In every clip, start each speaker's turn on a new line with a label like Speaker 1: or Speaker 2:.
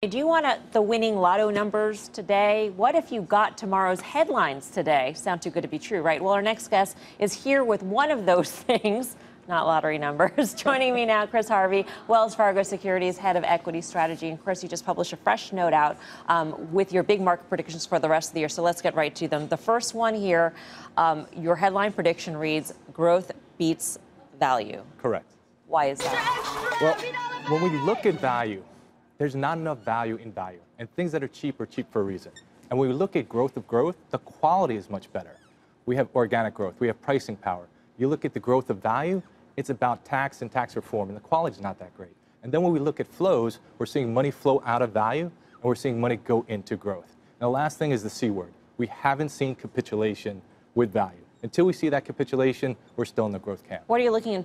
Speaker 1: Do you want the winning lotto numbers today? What if you got tomorrow's headlines today? Sound too good to be true, right? Well, our next guest is here with one of those things, not lottery numbers. Joining me now, Chris Harvey, Wells Fargo Securities Head of Equity Strategy. And Chris, you just published a fresh note out with your big market predictions for the rest of the year. So let's get right to them. The first one here, your headline prediction reads, growth beats value.
Speaker 2: Correct.
Speaker 1: Why is that?
Speaker 2: Well, when we look at value, there's not enough value in value. And things that are cheap for a reason. And when we look at growth of growth, the quality is much better. We have organic growth. We have pricing power. You look at the growth of value, it's about tax and tax reform, and the quality is not that great. And then when we look at flows, we're seeing money flow out of value, and we're seeing money go into growth. And the last thing is the C word. We haven't seen capitulation with value. Until we see that capitulation, we're still in the growth camp.
Speaker 1: What are you looking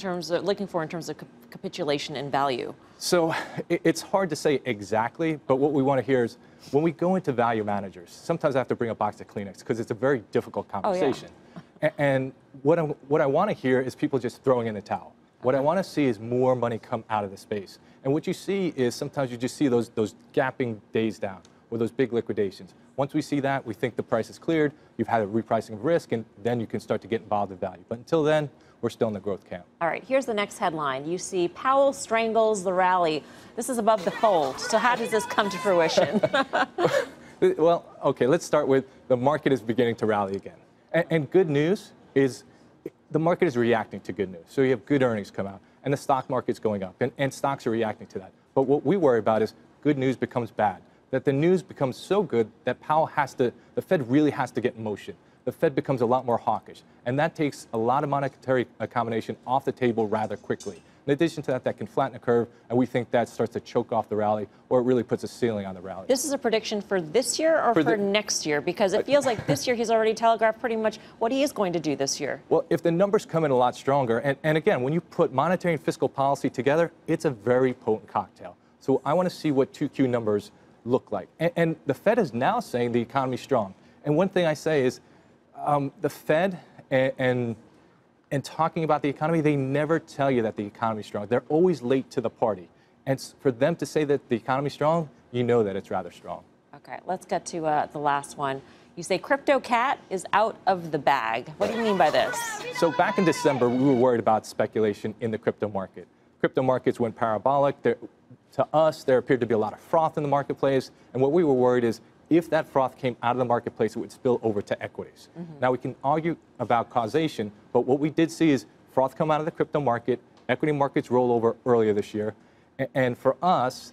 Speaker 1: for in terms of capitulation and value?
Speaker 2: So it's hard to say exactly, but what we want to hear is when we go into value managers, sometimes I have to bring a box of Kleenex because it's a very difficult conversation.
Speaker 1: Oh, yeah.
Speaker 2: And what I want to hear is people just throwing in the towel. What I want to see is more money come out of the space. And what you see is sometimes you just see those gapping days down or those big liquidations. Once we see that, we think the price is cleared, you've had a repricing of risk, and then you can start to get involved in value. But until then, we're still in the growth camp.
Speaker 1: All right, here's the next headline. You see Powell strangles the rally. This is above the fold. So how does this come to fruition?
Speaker 2: Well, okay, let's start with the market is beginning to rally again. And good news is the market is reacting to good news. So you have good earnings come out, and the stock market's going up, and stocks are reacting to that. But what we worry about is good news becomes bad, that the news becomes so good that the Fed really has to get in motion. The Fed becomes a lot more hawkish, and that takes a lot of monetary accommodation off the table rather quickly. In addition to that, that can flatten the curve, and we think that starts to choke off the rally, or it really puts a ceiling on the rally.
Speaker 1: This is a prediction for this year or for next year? Because it feels like this year he's already telegraphed pretty much what he is going to do this year.
Speaker 2: Well, if the numbers come in a lot stronger, and again, when you put monetary and fiscal policy together, it's a very potent cocktail. So I want to see what 2Q numbers look like. And the Fed is now saying the economy's strong. And one thing I say is the Fed and talking about the economy, they never tell you that the economy's strong. They're always late to the party. And for them to say that the economy's strong, you know that it's rather strong.
Speaker 1: Okay, let's get to the last one. You say crypto cat is out of the bag. What do you mean by this?
Speaker 2: So back in December, we were worried about speculation in the crypto market. Crypto markets went parabolic. To us, there appeared to be a lot of froth in the marketplace. And what we were worried is if that froth came out of the marketplace, it would spill over to equities. Now, we can argue about causation, but what we did see is froth come out of the crypto market, equity markets roll over earlier this year. And for us,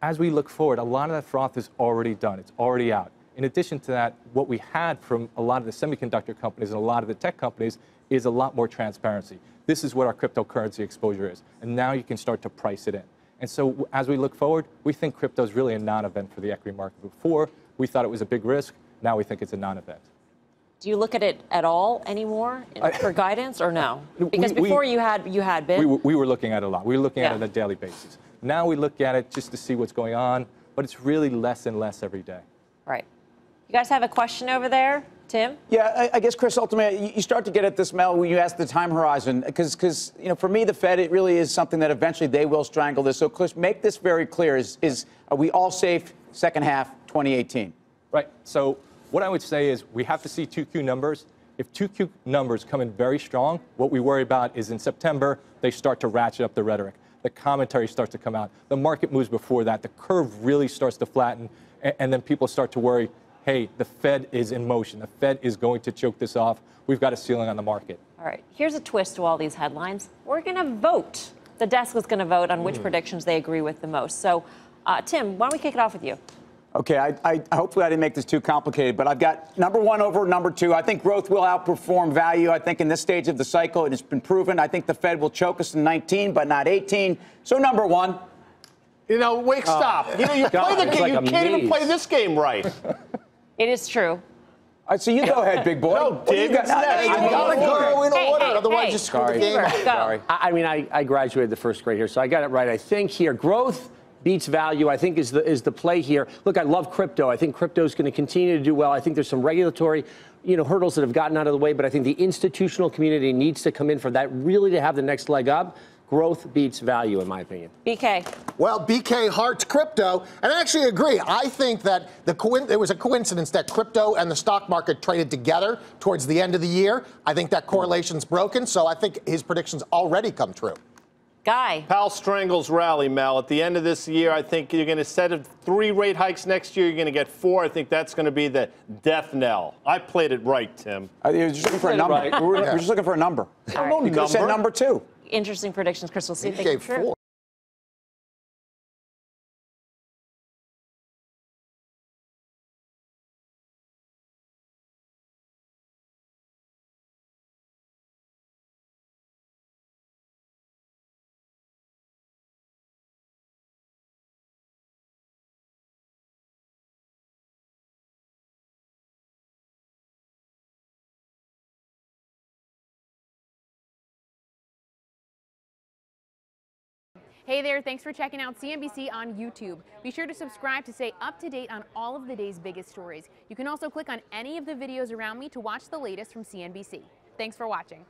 Speaker 2: as we look forward, a lot of that froth is already done. It's already out. In addition to that, what we had from a lot of the semiconductor companies and a lot of the tech companies is a lot more transparency. This is what our cryptocurrency exposure is. And now you can start to price it in. And so as we look forward, we think crypto is really a non-event for the equity market. Before, we thought it was a big risk. Now we think it's a non-event.
Speaker 1: Do you look at it at all anymore for guidance or no? Because before you had been.
Speaker 2: We were looking at it a lot. We were looking at it on a daily basis. Now we look at it just to see what's going on, but it's really less and less every day.
Speaker 1: Right. You guys have a question over there? Tim?
Speaker 3: Yeah, I guess, Chris, ultimately, you start to get at this, Mel, when you ask the time horizon, because you know, for me, the Fed, it really is something that eventually they will strangle this. So, Chris, make this very clear. Are we all safe second half 2018?
Speaker 2: Right. So what I would say is we have to see 2Q numbers. If 2Q numbers come in very strong, what we worry about is in September, they start to ratchet up the rhetoric. The commentary starts to come out. The market moves before that. The curve really starts to flatten, and then people start to worry, hey, the Fed is in motion. The Fed is going to choke this off. We've got a ceiling on the market.
Speaker 1: All right. Here's a twist to all these headlines. We're going to vote. The desk is going to vote on which predictions they agree with the most. So, Tim, why don't we kick it off with you?
Speaker 3: Okay, I hopefully I didn't make this too complicated, but I've got number one over number two. I think growth will outperform value. I think in this stage of the cycle, it has been proven. I think the Fed will choke us in 19, but not 18. So number one.
Speaker 4: You know, stop. You know, you play the game. Like you can't even play this game right.
Speaker 1: It is true.
Speaker 3: All right, so you go ahead, big boy.
Speaker 4: No, Dig. You gotta go in order, otherwise you screw the game up.
Speaker 3: Sorry.
Speaker 5: I mean, I graduated the first grade here, so I got it right. I think here, growth beats value, I think, is the play here. Look, I love crypto. I think crypto is going to continue to do well. I think there's some regulatory, hurdles that have gotten out of the way, but I think the institutional community needs to come in for that really to have the next leg up. growth beats value, in my opinion.
Speaker 1: BK.
Speaker 4: Well, BK hearts crypto, and I actually agree. I think that it was a coincidence that crypto and the stock market traded together towards the end of the year. I think that correlation's broken, so I think his predictions already come true.
Speaker 1: Guy.
Speaker 6: Powell strangles rally, Mel. At the end of this year, I think you're going to set of 3 rate hikes next year. You're going to get 4. I think that's going to be the death knell. I played it right, Tim.
Speaker 3: You're just looking for a number.
Speaker 5: Right.
Speaker 3: We're just looking for a number.
Speaker 1: Right.
Speaker 3: You could have said number 2.
Speaker 1: Interesting predictions, Crystal. See if
Speaker 4: He
Speaker 1: they come
Speaker 4: gave
Speaker 1: true.
Speaker 4: 4.
Speaker 7: Hey there, thanks for checking out CNBC on YouTube. Be sure to subscribe to stay up to date on all of the day's biggest stories. You can also click on any of the videos around me to watch the latest from CNBC. Thanks for watching.